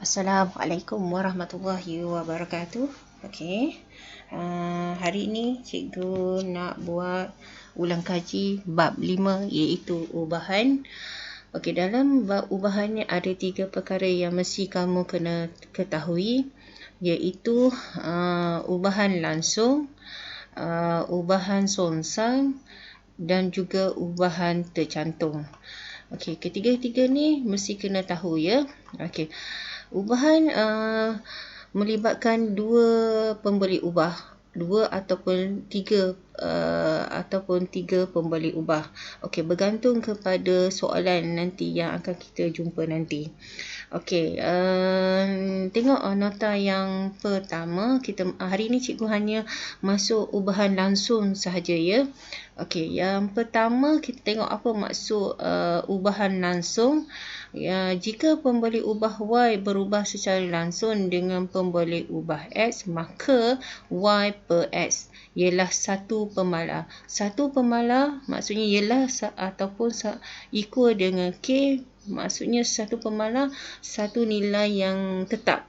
Assalamualaikum warahmatullahi wabarakatuh. Okey. Hari ini cikgu nak buat ulang kaji bab 5 iaitu ubahan. Okey, dalam bab ubahan ni ada 3 perkara yang mesti kamu kena ketahui, iaitu ubahan langsung, ubahan songsang dan juga ubahan tercantum. Okey, ketiga-tiga ni mesti kena tahu ya. Okey. Ubahan melibatkan dua pemberi ubah, dua ataupun tiga pemberi ubah. Okey, bergantung kepada soalan nanti yang akan kita jumpa nanti. Okey, tengok nota yang pertama. Hari ini cikgu hanya masuk ubahan langsung sahaja ya. Okey, yang pertama kita tengok apa maksud ubahan langsung. Jika pemberi ubah Y berubah secara langsung dengan pemberi ubah X, maka Y per X ialah satu pemalar. Satu pemalar maksudnya ialah ataupun equal dengan K, maksudnya satu pemalar, satu nilai yang tetap,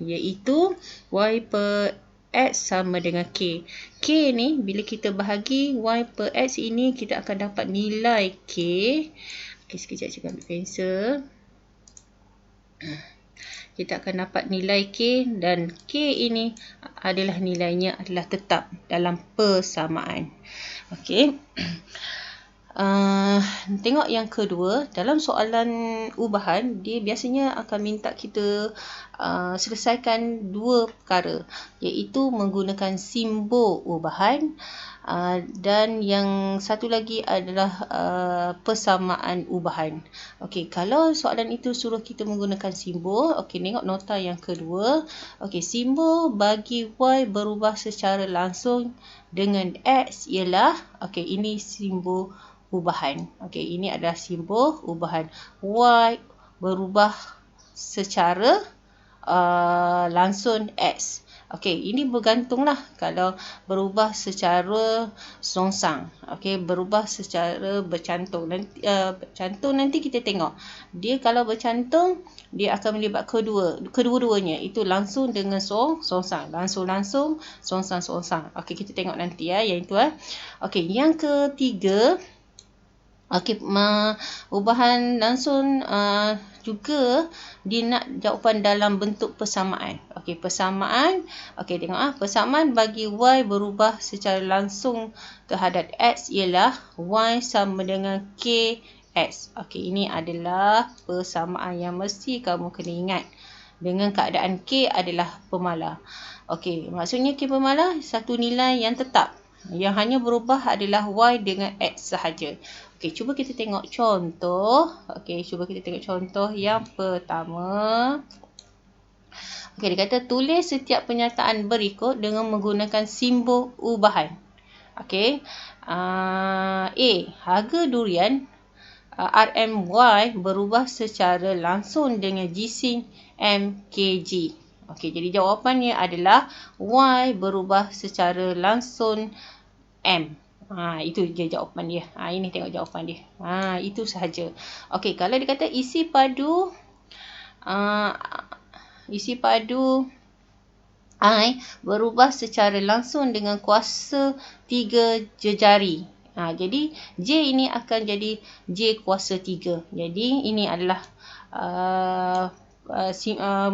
iaitu Y per X sama dengan K. K ni bila kita bahagi Y per X ini, kita akan dapat nilai K. Okay, sekejap cikgu ambil pensel. Kita akan dapat nilai K, dan K ini adalah nilainya adalah tetap dalam persamaan. Okey. Tengok yang kedua. Dalam soalan ubahan, dia biasanya akan minta kita selesaikan dua perkara, iaitu menggunakan simbol ubahan, dan yang satu lagi adalah persamaan ubahan. Okey, kalau soalan itu suruh kita menggunakan simbol, okey, tengok nota yang kedua. Okey, simbol bagi Y berubah secara langsung dengan X ialah, okey, ini simbol ubahan. Okey, ini adalah simbol ubahan. Y berubah secara langsung X. Okey, ini bergantunglah kalau berubah secara songsang. Okey, berubah secara bercantum. Nanti kita tengok. Dia kalau bercantum, dia akan melibat kedua-duanya. Itu langsung dengan songsang. Langsung, songsang. Okey, kita tengok nanti ya, yang itu. Okey, yang ketiga. Okey, ubahan langsung juga dia nak jawapan dalam bentuk persamaan. Okey, persamaan. Okey, tengok persamaan bagi Y berubah secara langsung terhadap X ialah Y sama dengan KX. Okey, ini adalah persamaan yang mesti kamu kena ingat. Dengan keadaan K adalah pemalar. Okey, maksudnya K pemalar satu nilai yang tetap. Yang hanya berubah adalah Y dengan X sahaja. Okey, cuba kita tengok contoh. Okey, cuba kita tengok contoh yang pertama. Okey, dia kata tulis setiap pernyataan berikut dengan menggunakan simbol ubahan. Okey. A. Harga durian RMY berubah secara langsung dengan jisim MKG. Okey, jadi jawapannya adalah Y berubah secara langsung M. Itu je jawapan dia. Ini tengok jawapan dia. Itu sahaja. Okey, kalau dia kata isi padu I berubah secara langsung dengan kuasa 3 jejari. Jadi J ini akan jadi J kuasa 3. Jadi ini adalah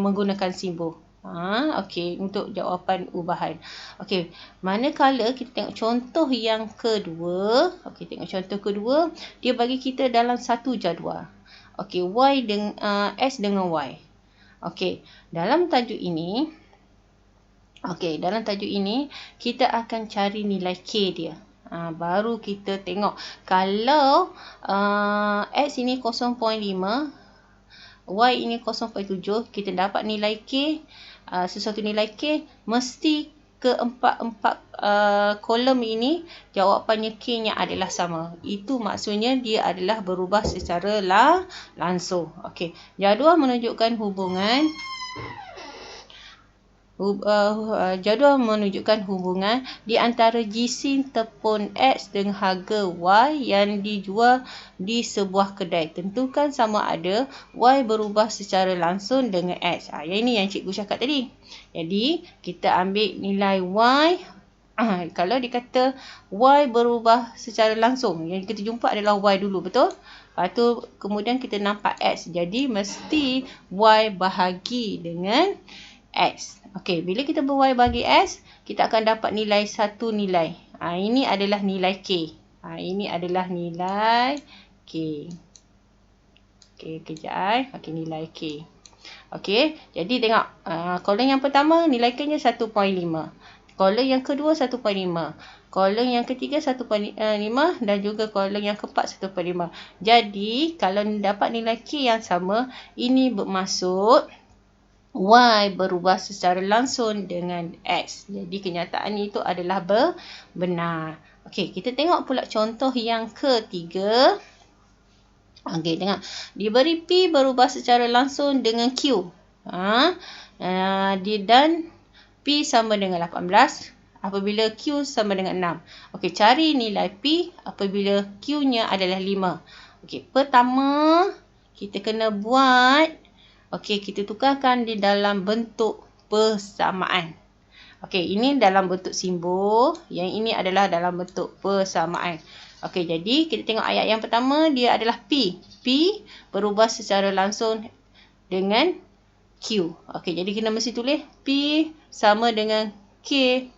menggunakan simbol. Okey, untuk jawapan ubahan. Okey, manakala kita tengok contoh yang kedua. Okey, tengok contoh kedua, dia bagi kita dalam satu jadual. Okey, Y dengan S dengan Y. Okey, dalam tajuk ini kita akan cari nilai K dia. Baru kita tengok kalau X ini 0.5, Y ini 0.7, kita dapat nilai K, sesuatu nilai K, mesti keempat-empat kolom ini jawapannya K-nya adalah sama. Itu maksudnya dia adalah berubah secara langsung. Okey, jadual menunjukkan hubungan jadual menunjukkan hubungan di antara jisim tepung X dengan harga Y yang dijual di sebuah kedai. Tentukan sama ada Y berubah secara langsung dengan X. Yang ini yang cikgu cakap tadi. Jadi, kita ambil nilai Y. Kalau dikata Y berubah secara langsung, yang kita jumpa adalah Y dulu, betul? Lepas tu, kemudian kita nampak X. Jadi, mesti Y bahagi dengan X. Okey, bila kita ber-Y bagi X, kita akan dapat nilai satu nilai. Ini adalah nilai K. Ini adalah nilai K. Okey, kejap. Okey, nilai K. Okey, jadi tengok. Kolom yang pertama, nilai K-nya 1.5. Kolom yang kedua, 1.5. Kolom yang ketiga 1.5 dan juga kolom yang keempat 1.5. Jadi, kalau dapat nilai K yang sama, ini bermaksud Y berubah secara langsung dengan X. Jadi, kenyataan itu adalah benar. Okey, kita tengok pula contoh yang ketiga. Okey, tengok. Diberi P berubah secara langsung dengan Q. Dan P sama dengan 18 apabila Q sama dengan 6. Okey, cari nilai P apabila Q-nya adalah 5. Okey, pertama kita kena buat, kita tukarkan di dalam bentuk persamaan. Okey, ini dalam bentuk simbol, yang ini adalah dalam bentuk persamaan. Okey, jadi kita tengok ayat yang pertama, dia adalah P. P berubah secara langsung dengan Q. Okey, jadi kita mesti tulis P sama dengan K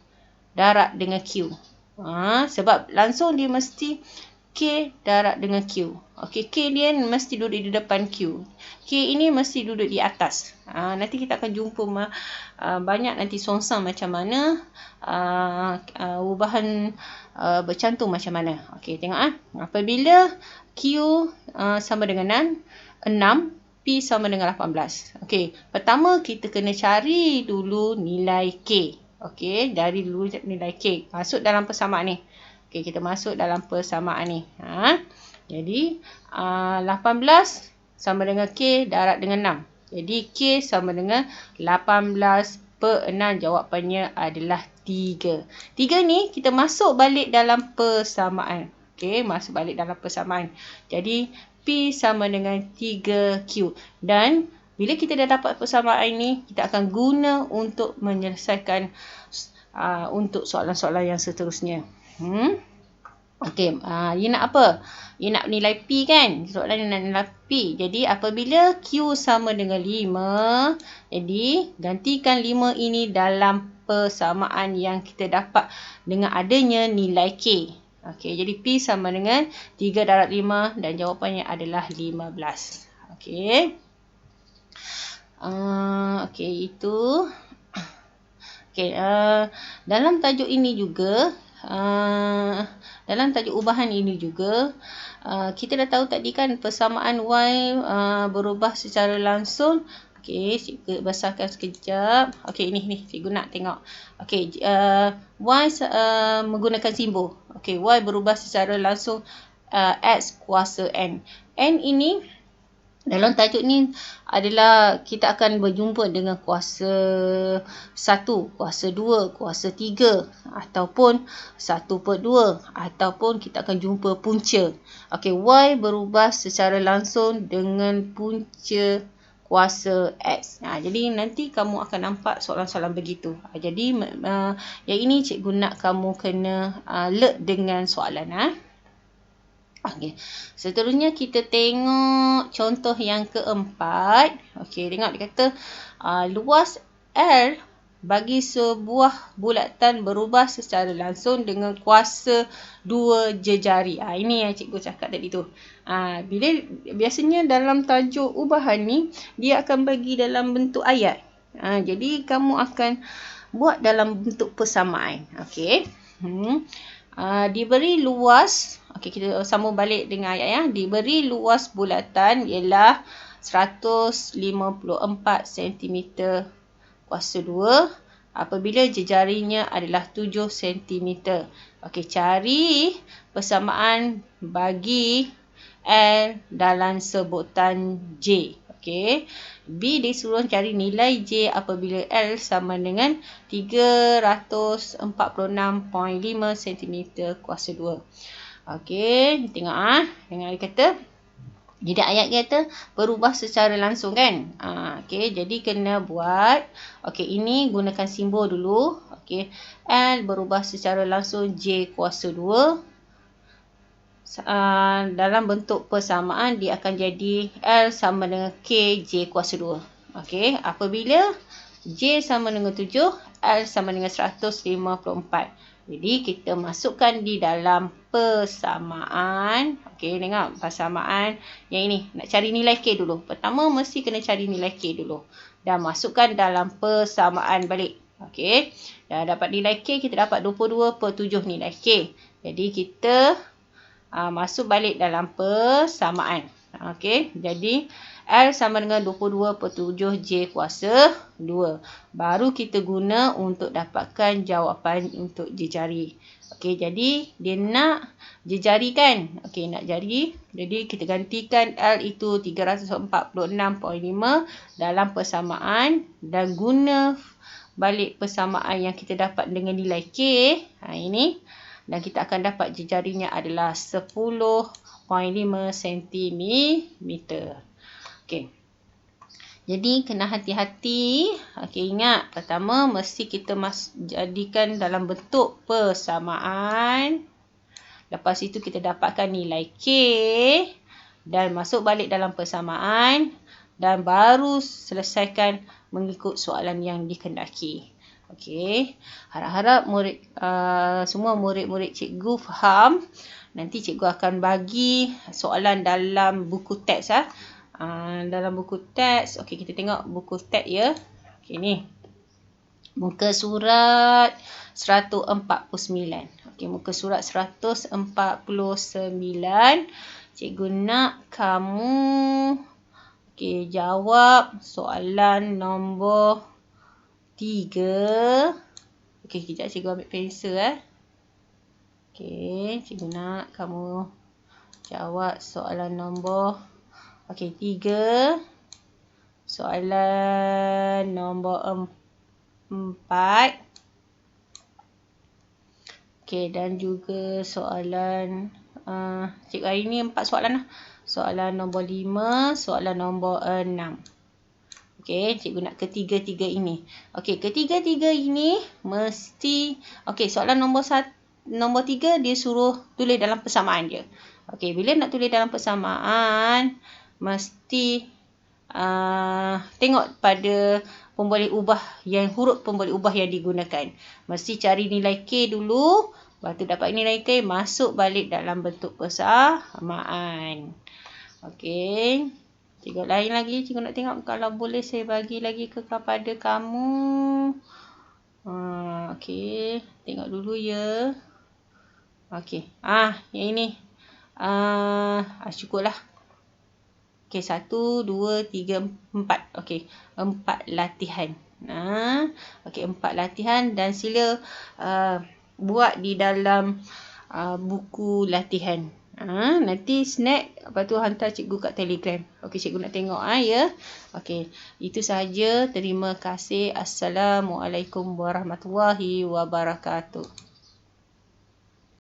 darab dengan Q. Sebab langsung dia mesti K darab dengan Q. Okey, K dia mesti duduk di depan Q. K ini mesti duduk di atas. Nanti kita akan jumpa banyak nanti songsang macam mana, ubahan bercantum macam mana. Okey, tengok apabila Q sama dengan 6, P sama dengan 18. Okey, pertama kita kena cari dulu nilai K. Okey, dari dulu nilai K. Masuk dalam persamaan ni. Okey, kita masuk dalam persamaan ni. Jadi, 18 sama dengan K darab dengan 6. Jadi, K sama dengan 18 per 6. Jawapannya adalah 3. 3 ni kita masuk balik dalam persamaan. Okey, masuk balik dalam persamaan. Jadi, P sama dengan 3Q. Dan, bila kita dah dapat persamaan ini, kita akan guna untuk menyelesaikan untuk soalan-soalan yang seterusnya. Okey, you nak apa? You nak nilai P kan? Soalan you nak nilai P. Jadi, apabila Q sama dengan 5, jadi gantikan 5 ini dalam persamaan yang kita dapat dengan adanya nilai K. Okey, jadi P sama dengan 3 darab 5 dan jawapannya adalah 15. Okey. Okey, itu. Okey, dalam tajuk ini juga, dalam tajuk ubahan ini juga, kita dah tahu tadi kan persamaan Y berubah secara langsung. Okey, cikgu basahkan sekejap. Okey, ini cikgu nak tengok. Okey, Y menggunakan simbol. Okey, Y berubah secara langsung X kuasa N. N ini dalam tajuk ni adalah kita akan berjumpa dengan kuasa 1, kuasa 2, kuasa 3 ataupun 1/2 ataupun kita akan jumpa punca. Okey, Y berubah secara langsung dengan punca kuasa X. Jadi nanti kamu akan nampak soalan-soalan begitu. Jadi yang ini cikgu nak kamu kena alert dengan soalan. Okey. Seterusnya kita tengok contoh yang keempat. Okey, tengok dia kata luas R bagi sebuah bulatan berubah secara langsung dengan kuasa 2 jejari. Ini yang cikgu cakap tadi tu. Bila biasanya dalam tajuk ubahan ni dia akan bagi dalam bentuk ayat. Jadi kamu akan buat dalam bentuk persamaan. Okey. Diberi luas, kita sambung balik dengan ayat ya. Diberi luas bulatan ialah 154 cm kuasa 2 apabila jejarinya adalah 7 cm. Okey, cari persamaan bagi L dalam sebutan J. Okey. B disuruh cari nilai J apabila L sama dengan 346.5 cm kuasa 2. Okey, tengok Tengok dia kata. Jadi ayat kata berubah secara langsung kan. Okey, jadi kena buat. Okey, ini gunakan simbol dulu. Okey, L berubah secara langsung J kuasa 2. Dalam bentuk persamaan dia akan jadi L sama dengan K J kuasa 2. Okey, apabila J sama dengan 7, L sama dengan 154. Jadi kita masukkan di dalam persamaan. Okey, tengok persamaan yang ini. Nak cari nilai K dulu. Pertama mesti kena cari nilai K dulu. Dan masukkan dalam persamaan balik. Okey, dah dapat nilai K, kita dapat 22/7 nilai K. Jadi kita masuk balik dalam persamaan. Okey, jadi L sama dengan 22/7 J kuasa 2. Baru kita guna untuk dapatkan jawapan untuk jejari. Okey, jadi dia nak jejari kan? Okey, nak jari. Jadi kita gantikan L itu 346.5 dalam persamaan dan guna balik persamaan yang kita dapat dengan nilai K. Ini. Dan kita akan dapat jejarinya adalah 10.5 cm. Okey. Jadi kena hati-hati. Okey, ingat pertama mesti kita jadikan dalam bentuk persamaan. Lepas itu kita dapatkan nilai K dan masuk balik dalam persamaan dan baru selesaikan mengikut soalan yang dikendaki. Okey. Harap-harap semua murid-murid cikgu faham. Nanti cikgu akan bagi soalan dalam buku teks dalam buku teks. Okey, kita tengok buku teks ya. Okey, ni. Muka surat 149. Okey, muka surat 149. Cikgu nak kamu jawab soalan nombor 3. Okey, kejap cikgu ambil pensel Okey, cikgu nak kamu jawab soalan nombor 3. Soalan nombor 4. Okey, dan juga soalan cikgu hari ni 4 soalan lah. Soalan nombor 5, soalan nombor 6. Okey, cikgu nak ketiga-tiga ini. Okey, ketiga-tiga ini mesti. Okey, soalan nombor 3 dia suruh tulis dalam persamaan je. Okey, bila nak tulis dalam persamaan mesti tengok pada pemboleh ubah huruf pemboleh ubah yang digunakan. Mesti cari nilai K dulu, lepas tu dapat nilai K, masuk balik dalam bentuk persamaan. Okey. Cikgu lain lagi, cikgu nak tengok kalau boleh saya bagi lagi kepada kamu. Okey, tengok dulu ya. Okey. Yang ini. Cukuplah. Okey, 1, 2, 3, 4. Okey, 4 latihan. Okey, 4 latihan dan sila buat di dalam buku latihan. Nanti snack, lepas tu hantar cikgu kat Telegram. Okey, cikgu nak tengok ya. Okey, itu sahaja. Terima kasih. Assalamualaikum warahmatullahi wabarakatuh.